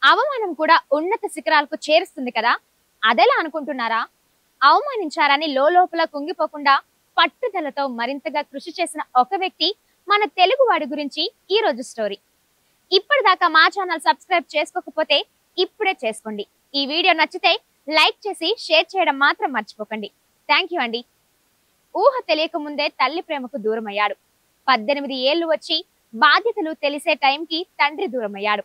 అవమానం కూడా ఉన్నత శిఖరాలకు చేరుస్తుంది కదా. అదెలా అనుకుంటున్నారా? అవమానించారని లోపల కుంగిపోకుండా పట్టుదలతో మరింతగా కృషి చేసిన ఒక వ్యక్తి మన తెలుగువాడి గురించి ఈ రోజు స్టోరీ. ఇప్పటిదాకా మా ఛానల్ సబ్స్క్రైబ్ చేసుకోకపోతే ఇప్పుడే చేసుకోండి. ఈ వీడియో నచ్చితే లైక్ చేసి షేర్ చేయడం మాత్రం మర్చిపోకండి. థ్యాంక్ యూ అండి. ఊహ తెలియక ముందే తల్లి ప్రేమకు దూరమయ్యాడు. 18 ఏళ్లు వచ్చి బాధ్యతలు తెలిసే టైంకి తండ్రి దూరమయ్యాడు.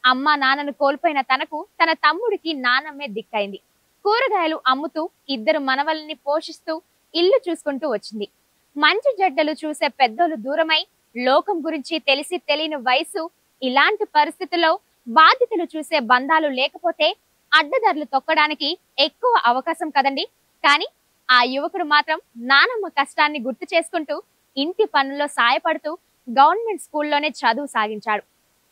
అమ్మా నాన్నను కోల్పోయిన తనకు తన తమ్ముడికి నానమ్మే దిక్కైంది. కూరగాయలు అమ్ముతూ ఇద్దరు మనవల్ని పోషిస్తూ ఇల్లు చూసుకుంటూ వచ్చింది. మంచి చెడ్డలు చూసే పెద్దోళ్ళు దూరమై లోకం గురించి తెలిసి తెలియని వయసు. ఇలాంటి పరిస్థితుల్లో బాధ్యతలు చూసే బంధాలు లేకపోతే అడ్డదారులు తొక్కడానికి ఎక్కువ అవకాశం కదండి. కానీ ఆ యువకుడు మాత్రం నానమ్మ కష్టాన్ని గుర్తు చేసుకుంటూ ఇంటి పనుల్లో సాయపడుతూ గవర్నమెంట్ స్కూల్లోనే చదువు సాగించాడు.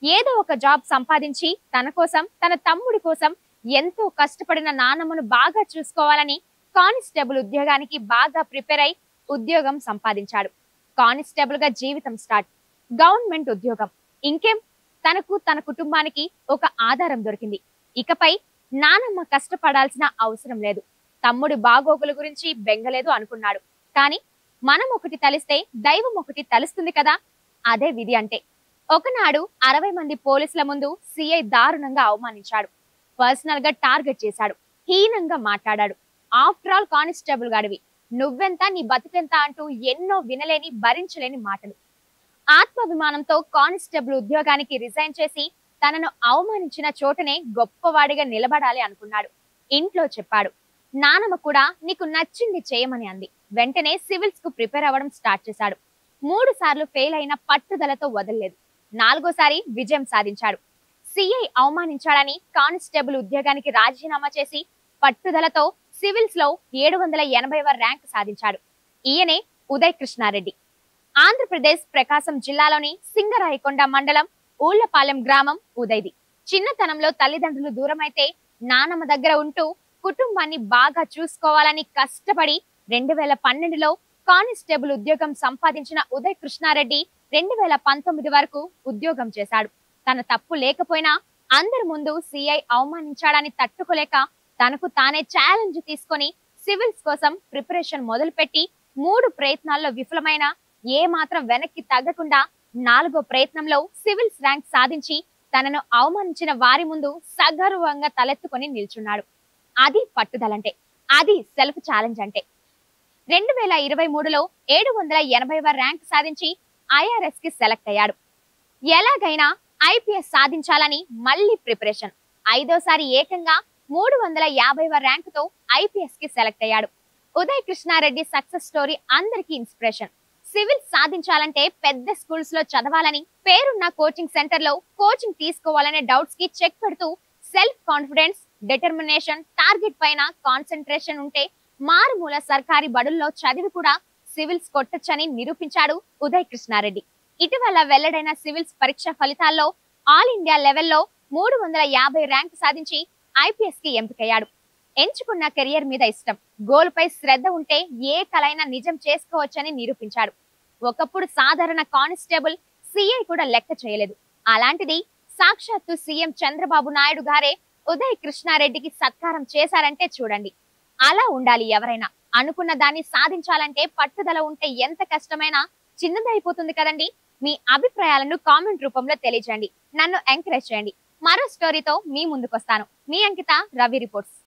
ఏదో ఒక జాబ్ సంపాదించి తన కోసం తన తమ్ముడి కోసం ఎంతో కష్టపడిన నానమ్మను బాగా చూసుకోవాలని కానిస్టేబుల్ ఉద్యోగానికి బాగా ప్రిపేర్ అయి ఉద్యోగం సంపాదించాడు. కానిస్టేబుల్ గా జీవితం స్టార్ట్. గవర్నమెంట్ ఉద్యోగం. ఇంకేం, తనకు తన కుటుంబానికి ఒక ఆధారం దొరికింది. ఇకపై నానమ్మ కష్టపడాల్సిన అవసరం లేదు. తమ్ముడి బాగోగుల గురించి బెంగలేదు అనుకున్నాడు. కానీ మనం ఒకటి తలిస్తే దైవం ఒకటి తలుస్తుంది కదా. అదే విధి అంటే. ఒకనాడు 60 మంది పోలీసుల ముందు సిఐ దారుణంగా అవమానించాడు. పర్సనల్ గా టార్గెట్ చేశాడు. హీనంగా మాట్లాడాడు. ఆఫ్టర్ ఆల్ కానిస్టేబుల్ గాడివి, నువ్వెంత నీ బతుకెంత అంటూ ఎన్నో వినలేని భరించలేని మాటలు. ఆత్మాభిమానంతో కానిస్టేబుల్ ఉద్యోగానికి రిజైన్ చేసి తనను అవమానించిన చోటనే గొప్పవాడిగా నిలబడాలి అనుకున్నాడు. ఇంట్లో చెప్పాడు. నానమ్మ కూడా నీకు నచ్చింది చేయమని అంది. వెంటనే సివిల్స్ కు ప్రిపేర్ అవ్వడం స్టార్ట్ చేశాడు. 3 సార్లు ఫెయిల్ అయిన పట్టుదలతో వదలలేదు. 4వ సారి విజయం సాధించాడు. సిఐ అవమానించాడని కానిస్టేబుల్ ఉద్యోగానికి రాజీనామా చేసి పట్టుదలతో సివిల్స్ లో 780వ ర్యాంక్ సాధించాడు. ఈయనే ఉదయ్ కృష్ణారెడ్డి. ఆంధ్రప్రదేశ్ ప్రకాశం జిల్లాలోని సింగరాయకొండ మండలం ఊళ్లపాలెం గ్రామం ఉదయ్ది. చిన్నతనంలో తల్లిదండ్రులు దూరమైతే నానమ్మ దగ్గర ఉంటూ కుటుంబాన్ని బాగా చూసుకోవాలని కష్టపడి 2012లో కానిస్టేబుల్ ఉద్యోగం సంపాదించిన ఉదయ్ కృష్ణారెడ్డి 2019 వరకు ఉద్యోగం చేశాడు. తన తప్పు లేకపోయినా అందరి ముందు సిఐ అవమానించాడని తట్టుకోలేక తనకు తానే ఛాలెంజ్ తీసుకొని సివిల్స్ కోసం ప్రిపరేషన్ మొదలుపెట్టి 3 ప్రయత్నాల్లో విఫలమైన ఏ మాత్రం వెనక్కి తగ్గకుండా 4వ ప్రయత్నంలో సివిల్స్ ర్యాంక్ సాధించి తనను అవమానించిన వారి ముందు సగర్వంగా తలెత్తుకొని నిల్చున్నాడు. అది పట్టుదలంటే. అది సెల్ఫ్ ఛాలెంజ్ అంటే. 2023లో 780వ ర్యాంక్ సాధించి ఐఆర్ఎస్ కి సెలెక్ట్ అయ్యాడు. ఎలాగైనా ఐపీఎస్ సాధించాలని మళ్ళీ ప్రిపరేషన్. 5వ సారి ఏకంగా 350వ ర్యాంక్ తో ఐపీఎస్ కి సెలెక్ట్ అయ్యాడు. ఉదయ్ కృష్ణారెడ్డి సక్సెస్ స్టోరీ అందరికీ ఇన్స్పిరేషన్. సివిల్స్ సాధించాలంటే పెద్ద స్కూల్స్ లో చదవాలని, పేరున్న కోచింగ్ సెంటర్ లో కోచింగ్ తీసుకోవాలనే డౌట్స్ కి చెక్ పెడుతూ సెల్ఫ్ కాన్ఫిడెన్స్, డిటర్మినేషన్, టార్గెట్ పైన కాన్సన్ట్రేషన్ ఉంటే మారుమూల సర్కారీ బడుల్లో చదివి కూడా సివిల్స్ కొట్టొచ్చని నిరూపించాడు ఉదయ్ కృష్ణారెడ్డి. ఇటీవల వెల్లడైన సివిల్స్ పరీక్ష ఫలితాల్లో ఆల్ ఇండియా లెవెల్లో 350 ర్యాంక్ సాధించి ఐపీఎస్ కి ఎంపికయ్యాడు. ఎంచుకున్న కెరియర్ మీద ఇష్టం, గోల్ పై శ్రద్ధ ఉంటే ఏ కలైనా నిజం చేసుకోవచ్చని నిరూపించాడు. ఒకప్పుడు సాధారణ కానిస్టేబుల్ సిఐ కూడా లెక్క చేయలేదు. అలాంటిది సాక్షాత్తు సీఎం చంద్రబాబు నాయుడు గారే ఉదయ్ కృష్ణారెడ్డికి సత్కారం చేశారంటే చూడండి. అలా ఉండాలి ఎవరైనా. అనుకున్న దాన్ని సాధించాలంటే పట్టుదల ఉంటే ఎంత కష్టమైనా చిన్నదైపోతుంది కదండి. మీ అభిప్రాయాలను కామెంట్ రూపంలో తెలియజేయండి. నన్ను ఎంకరేజ్ చేయండి. మరో స్టోరీతో మీ ముందుకొస్తాను. మీ అంకిత, రవి రిపోర్ట్స్.